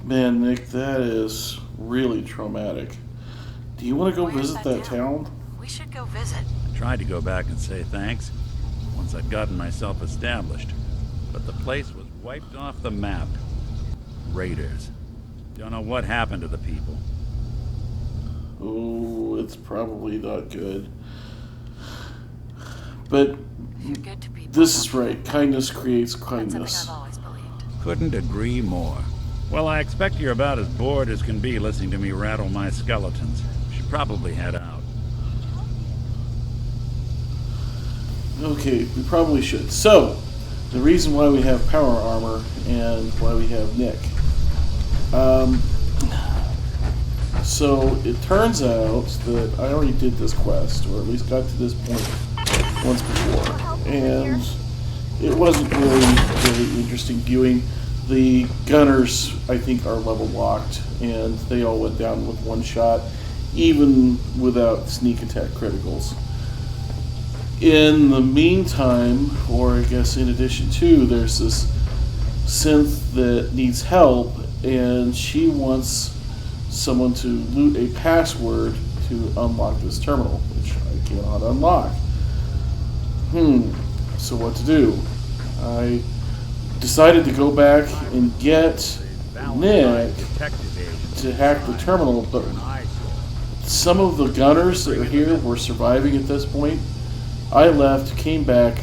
Man, Nick, that is really traumatic. Do you want to go visit that town? We should go visit. I tried to go back and say thanks once I'd gotten myself established, but the place was wiped off the map. Raiders. Don't know what happened to the people. Oh, it's probably not good. But If you're good to people, this is right. Kindness creates that's something kindness. I've always believed. Couldn't agree more. Well, I expect you're about as bored as can be listening to me rattle my skeletons. Should probably head out. Okay, we probably should. So, the reason why we have power armor and why we have Nick. So, it turns out that I already did this quest, or at least got to this point once before. And it wasn't really interesting viewing. The gunners, I think, are level locked, and they all went down with one shot, even without sneak attack criticals. In the meantime, or I guess in addition to, there's this synth that needs help, and she wants someone to loot a password to unlock this terminal, which I cannot unlock. So what to do? I decided to go back and get Nick to hack the terminal, but some of the gunners that are here were surviving at this point. I left, came back,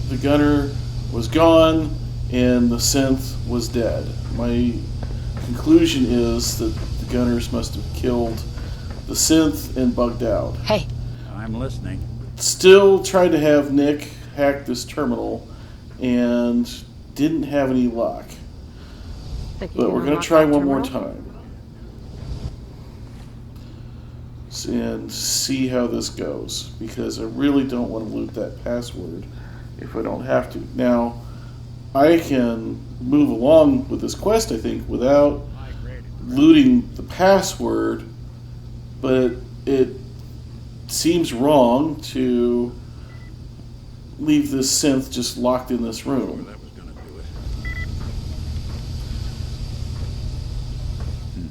the gunner was gone, and the synth was dead. My conclusion is that the gunners must have killed the synth and bugged out. Hey. I'm listening. Still tried to have Nick hack this terminal, and didn't have any luck. But we're going to try one more time. And see how this goes, because I really don't want to loot that password if I don't have to. Now, I can move along with this quest, I think, without looting the password, but it seems wrong to leave this synth just locked in this room.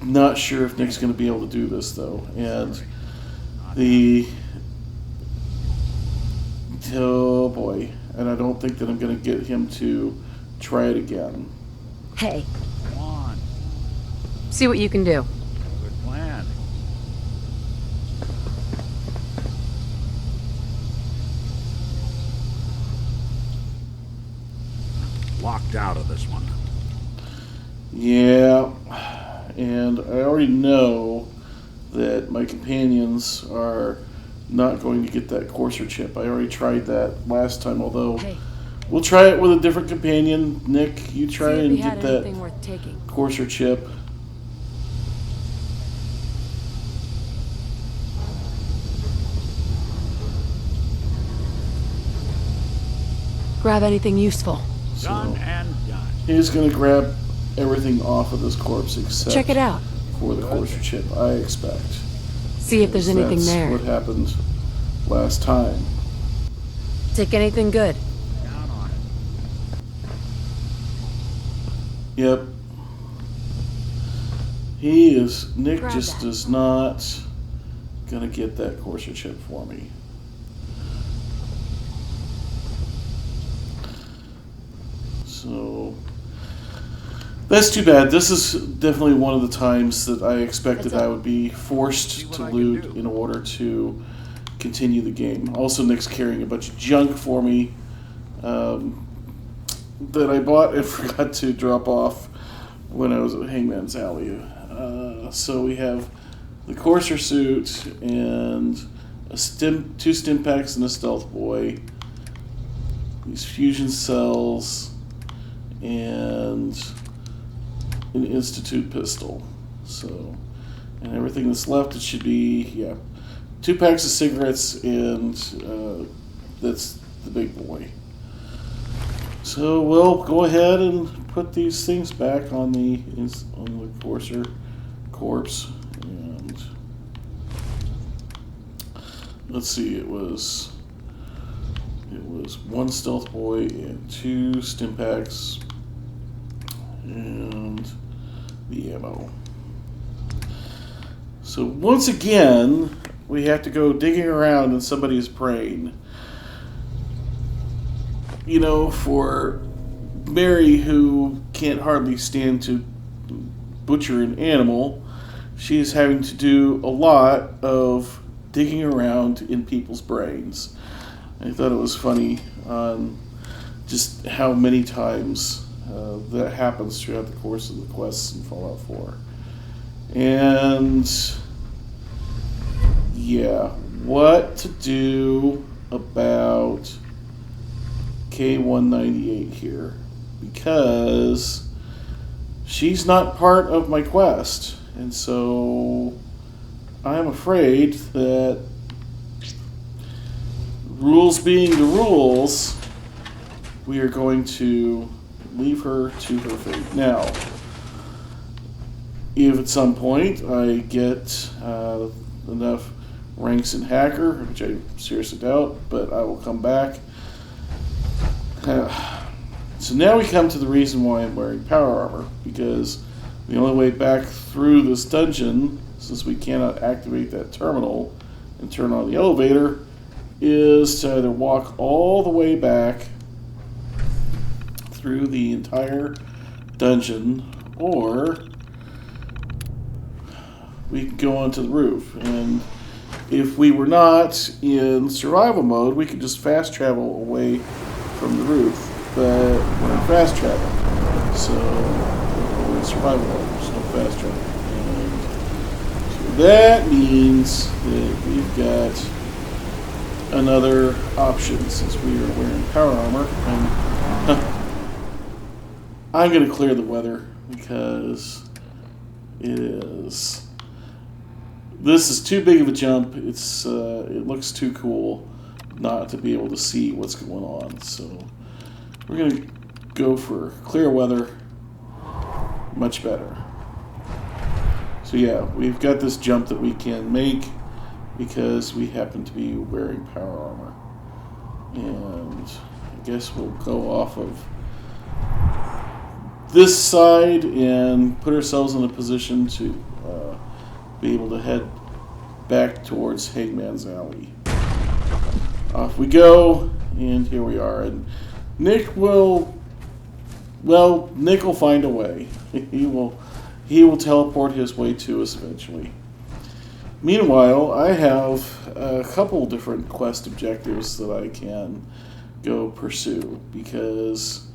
Not sure if Nick's going to be able to do this, though. And oh boy, and I don't think that I'm going to get him to try it again. Hey. Come on. See what you can do. Good plan. Locked out of this one. Yeah, and I already know that my companions are not going to get that courser chip. I already tried that last time, although we'll try it with a different companion. Nick, you try and get that courser chip. Grab anything useful. Done and done. He's going to grab everything off of this corpse except Check it out. for the courser chip, I expect. See if there's anything That's there. what happened last time. Take anything good. Down on it. Yep. Nick Grab just that. is not gonna get that courser chip for me. So that's too bad. This is definitely one of the times that I expected I would be forced to loot in order to continue the game. Also, Nick's carrying a bunch of junk for me that I bought and forgot to drop off when I was at Hangman's Alley. So we have the courser suit and two stim packs and a stealth boy. These fusion cells and an Institute pistol. So, and everything that's left, it should be, 2 packs of cigarettes, and that's the big boy. So we'll go ahead and put these things back on the courser corpse, and let's see, it was 1 stealth boy and 2 stim packs and the ammo. So once again, we have to go digging around in somebody's brain. You know, for Mary, who can't hardly stand to butcher an animal, she's having to do a lot of digging around in people's brains. I thought it was funny on just how many times that happens throughout the course of the quests in Fallout 4. And yeah, what to do about K-198 here, because she's not part of my quest, and so I'm afraid that, rules being the rules, we are going to leave her to her fate. Now, if at some point I get enough ranks in Hacker, which I seriously doubt, but I will come back. So now we come to the reason why I'm wearing power armor, because the only way back through this dungeon, since we cannot activate that terminal and turn on the elevator, is to either walk all the way back through the entire dungeon, or we can go onto the roof. And if we were not in survival mode, we could just fast travel away from the roof. But we're in fast travel, so we're in survival mode, there's no fast travel. And so that means that we've got another option, since we are wearing power armor. And I'm going to clear the weather, because this is too big of a jump. It looks too cool not to be able to see what's going on. So we're going to go for clear weather. Much better. So yeah, we've got this jump that we can make because we happen to be wearing power armor. And I guess we'll go off of this side and put ourselves in a position to be able to head back towards Hangman's Alley. Off we go, and here we are. And Nick will find a way. He will teleport his way to us eventually. Meanwhile, I have a couple different quest objectives that I can go pursue, because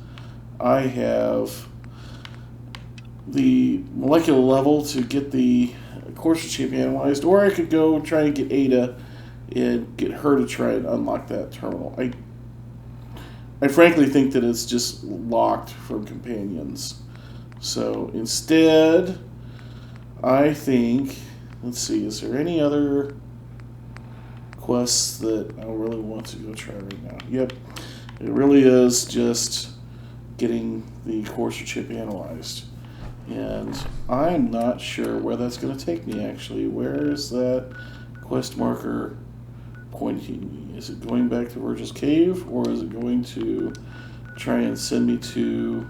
I have the molecular level to get the Courser chip analyzed, or I could go try and get Ada and get her to try and unlock that terminal. I frankly think that it's just locked from companions. So instead, I think, let's see, is there any other quests that I really want to go try right now? Yep, it really is just getting the Courser chip analyzed. And I'm not sure where that's going to take me, actually. Where is that quest marker pointing me? Is it going back to Virgil's Cave, or is it going to try and send me to...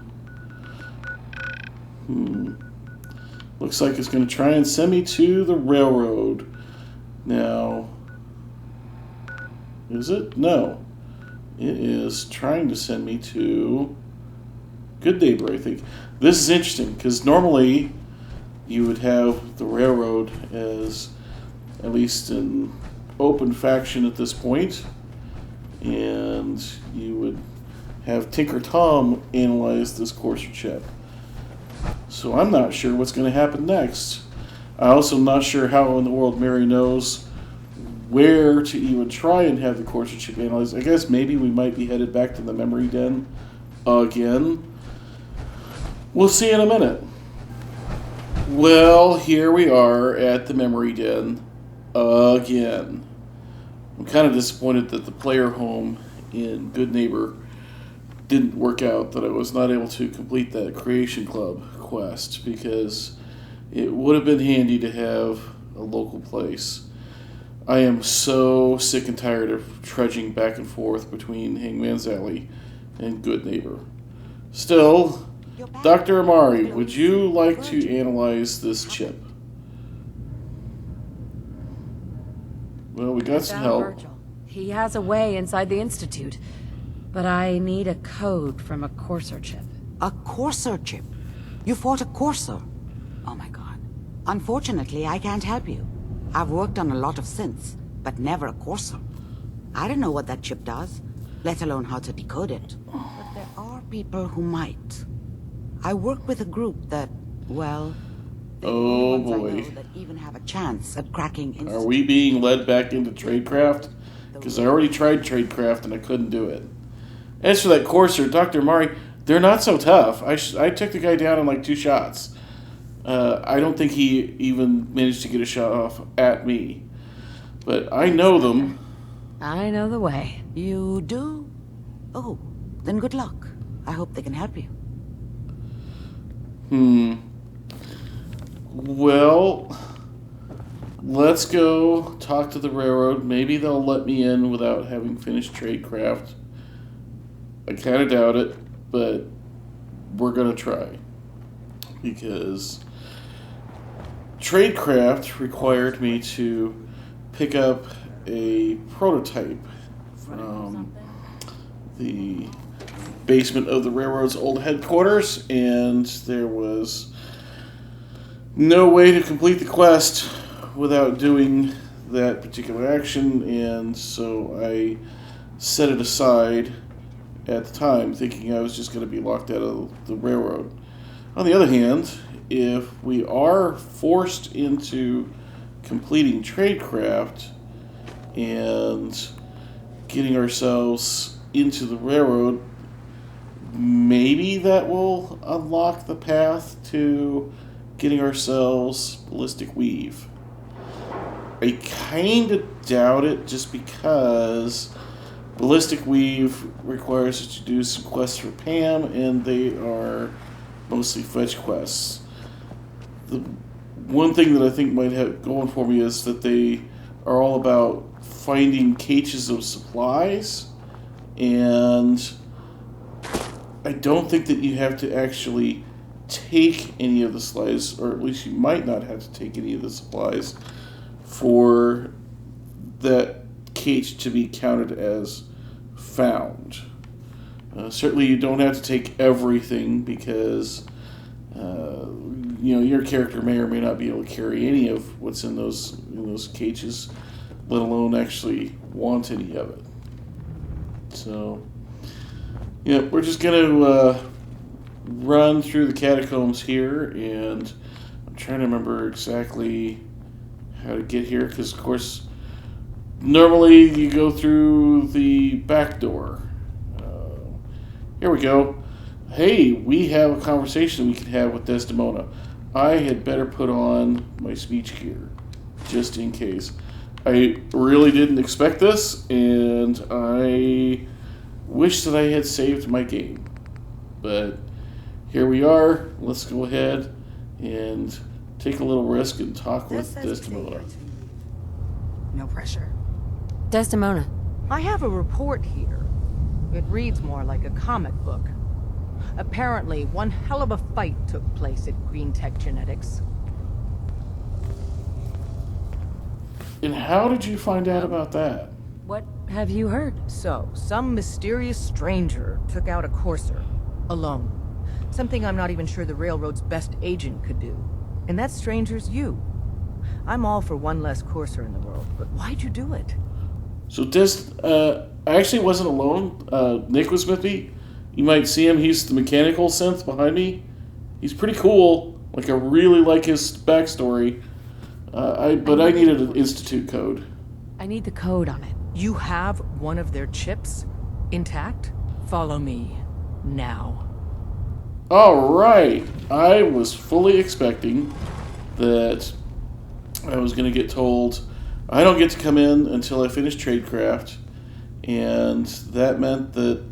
Looks like it's going to try and send me to the railroad. Now, is it? No. It is trying to send me to Good Neighbor, I think. This is interesting, because normally you would have the railroad as at least an open faction at this point, and you would have Tinker Tom analyze this Courser chip. So I'm not sure what's going to happen next. I'm also not sure how in the world Mary knows where to even try and have the Courser chip analyzed. I guess maybe we might be headed back to the memory den again. We'll see in a minute. Well, here we are at the memory den again. I'm kind of disappointed that the player home in Good Neighbor didn't work out, that I was not able to complete that Creation Club quest, because it would have been handy to have a local place. I am so sick and tired of trudging back and forth between Hangman's Alley and Good Neighbor. Still, Dr. Amari, would you like to analyze this chip? Well, we got some help. Virgil. He has a way inside the Institute, but I need a code from a Courser chip. A Courser chip? You fought a Courser? Oh my god. Unfortunately, I can't help you. I've worked on a lot of synths, but never a Courser. I don't know what that chip does, let alone how to decode it. But there are people who might. I work with a group that, well, they're the only ones I know that even have a chance at cracking. Are we being led back into tradecraft? Because I already tried tradecraft and I couldn't do it. As for that courser, Dr. Mari, they're not so tough. I took the guy down in like 2 shots. I don't think he even managed to get a shot off at me. But I know them. I know the way. You do? Oh, then good luck. I hope they can help you. Well, let's go talk to the railroad. Maybe they'll let me in without having finished tradecraft. I kind of doubt it, but we're going to try. Because tradecraft required me to pick up a prototype from the basement of the railroad's old headquarters, and there was no way to complete the quest without doing that particular action, and so I set it aside at the time, thinking I was just going to be locked out of the railroad. On the other hand, if we are forced into completing tradecraft and getting ourselves into the railroad, maybe that will unlock the path to getting ourselves ballistic weave. I kind of doubt it, just because ballistic weave requires us to do some quests for Pam, and they are mostly fetch quests. The one thing that I think might have going for me is that they are all about finding caches of supplies, and I don't think that you have to actually take any of the supplies, or at least you might not have to take any of the supplies for that cache to be counted as found. Certainly you don't have to take everything, because your character may or may not be able to carry any of what's in those caches, let alone actually want any of it. So, yeah, we're just going to run through the catacombs here, and I'm trying to remember exactly how to get here, because, of course, normally you go through the back door. Here we go. Hey, we have a conversation we can have with Desdemona. I had better put on my speech gear, just in case. I really didn't expect this, and I wish that I had saved my game. But here we are. Let's go ahead and take a little risk and talk with Desdemona. No pressure. Desdemona. I have a report here. It reads more like a comic book. Apparently, one hell of a fight took place at Green Tech Genetics. And how did you find out about that? What have you heard? So, some mysterious stranger took out a courser. Alone. Something I'm not even sure the Railroad's best agent could do. And that stranger's you. I'm all for one less courser in the world, but why'd you do it? So I actually wasn't alone. Nick was with me. You might see him. He's the mechanical synth behind me. He's pretty cool. Like, I really like his backstory. But I needed an Institute code. I need the code on it. You have one of their chips intact? Follow me. Now. Alright. I was fully expecting that I was going to get told, I don't get to come in until I finish tradecraft. And that meant that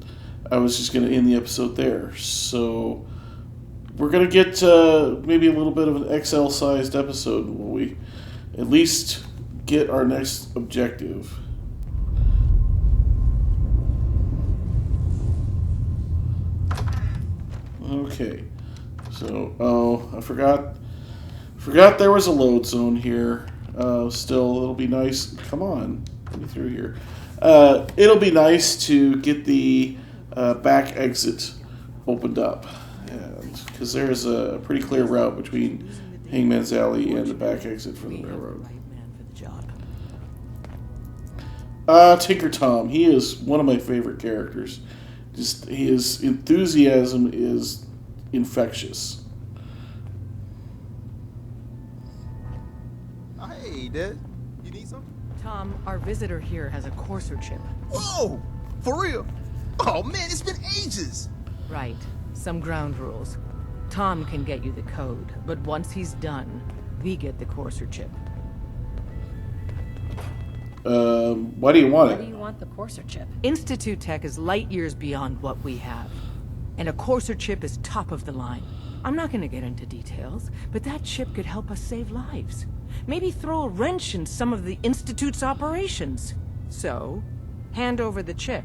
I was just going to end the episode there. So we're going to get maybe a little bit of an XL-sized episode where we at least get our next objective. Okay. So, I forgot there was a load zone here. Still, it'll be nice. Come on, get me through here. It'll be nice to get the back exit opened up, because there's a pretty clear route between Hangman's Alley and the back exit for the railroad. Tinker Tom. He is one of my favorite characters. Just his enthusiasm is infectious. Hey, Dad. You need something? Tom, our visitor here has a courser chip. Whoa! For real? Oh, man, it's been ages! Right. Some ground rules. Tom can get you the code, but once he's done, we get the courser chip. Why do you want it? Why do you want the courser chip? Institute tech is light years beyond what we have. And a courser chip is top of the line. I'm not gonna get into details, but that chip could help us save lives. Maybe throw a wrench in some of the Institute's operations. So, hand over the chip.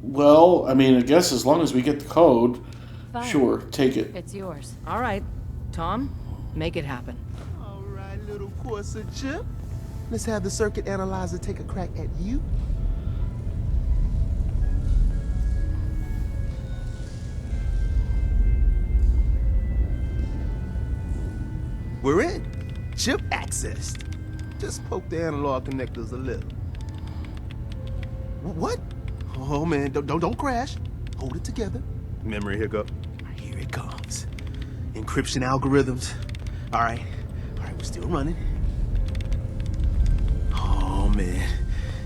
Well, I mean, I guess as long as we get the code, Fine. sure, take it. It's yours. All right. Tom, make it happen. All right, little courser chip. Let's have the circuit analyzer take a crack at you. We're in. Chip accessed. Just poke the analog connectors a little. What? Oh man, don't crash. Hold it together. Memory hiccup. Here it comes. Encryption algorithms. All right, we're still running. Oh man,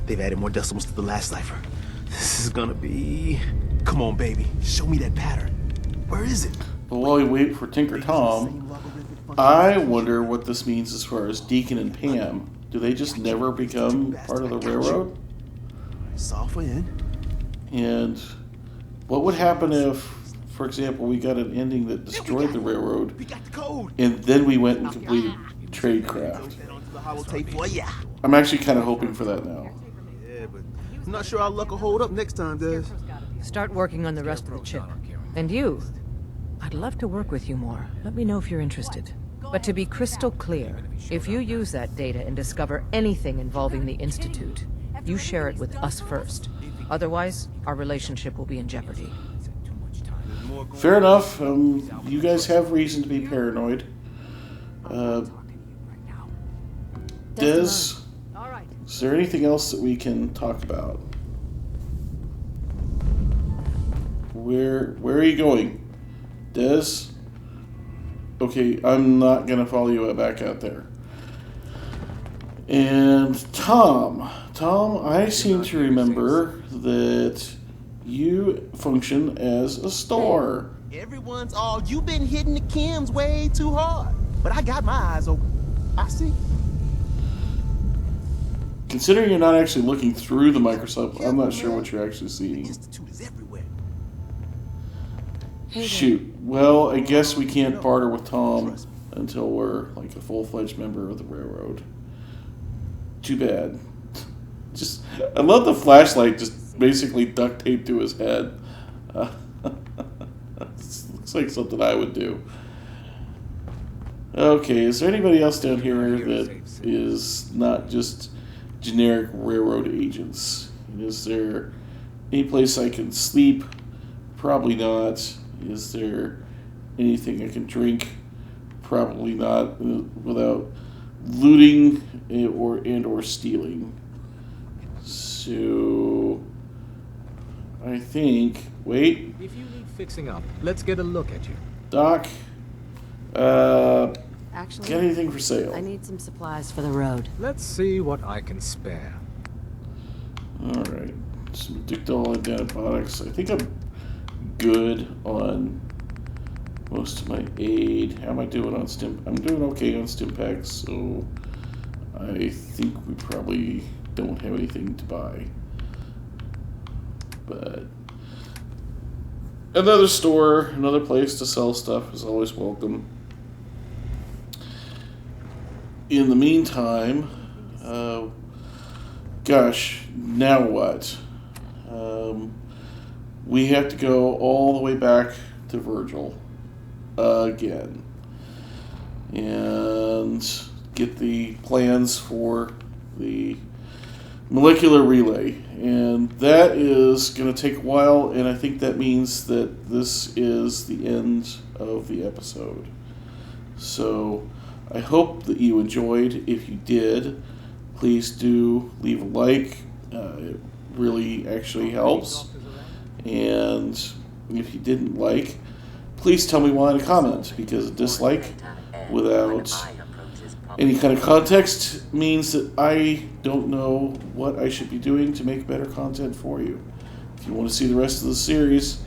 they've added more decimals to the last cipher. This is gonna be... Come on, baby, show me that pattern. Where is it? But while we wait for Tinker Tom, I wonder what this means as far as Deacon and Pam. Do they just never become part of the railroad? Software in. And what would happen if, for example, we got an ending that destroyed the railroad, and then we went and completed Tradecraft? I'm actually kind of hoping for that now. Yeah, but I'm not sure our luck will hold up next time, Des. Start working on the rest of the chip. And you, I'd love to work with you more. Let me know if you're interested. But to be crystal clear, if you use that data and discover anything involving the Institute, you share it with us first. Otherwise, our relationship will be in jeopardy. Fair enough. You guys have reason to be paranoid. Des, is there anything else that we can talk about? Where are you going? Des? Okay, I'm not gonna follow you back out there. And Tom, I seem to remember that you function as a store. Everyone's all, you've been hitting the chems way too hard. But I got my eyes open. I see. Considering you're not actually looking through the microscope, I'm not sure what you're actually seeing. Institute is everywhere. Shoot. Well, I guess we can't barter with Tom until we're like a full-fledged member of the railroad. Too bad. Just, I love the flashlight just basically duct taped to his head. Looks like something I would do. Okay, is there anybody else down here that is not just generic railroad agents? Is there any place I can sleep? Probably not. Is there anything I can drink? Probably not, without looting or stealing. So I think, wait. If you need fixing up, let's get a look at you. Doc, Actually, got anything for sale? I need some supplies for the road. Let's see what I can spare. Alright, some dictyl antibiotics. I think I'm good on most of my aid. How am I doing on stim? I'm doing okay on stim packs, so I think we probably don't have anything to buy. But another store, another place to sell stuff is always welcome. In the meantime, gosh, now what? We have to go all the way back to Virgil again and get the plans for the molecular relay, and that is going to take a while, and I think that means that this is the end of the episode. So I hope that you enjoyed. If you did, please do leave a like. It really actually helps. And if you didn't like, please tell me why in a comment, because a dislike without any kind of context means that I don't know what I should be doing to make better content for you. If you want to see the rest of the series,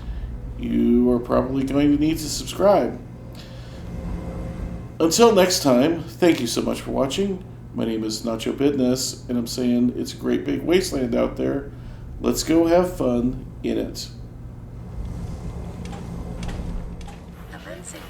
you are probably going to need to subscribe. Until next time, thank you so much for watching. My name is Nacho Bidness, and I'm saying it's a great big wasteland out there. Let's go have fun in it. Commencing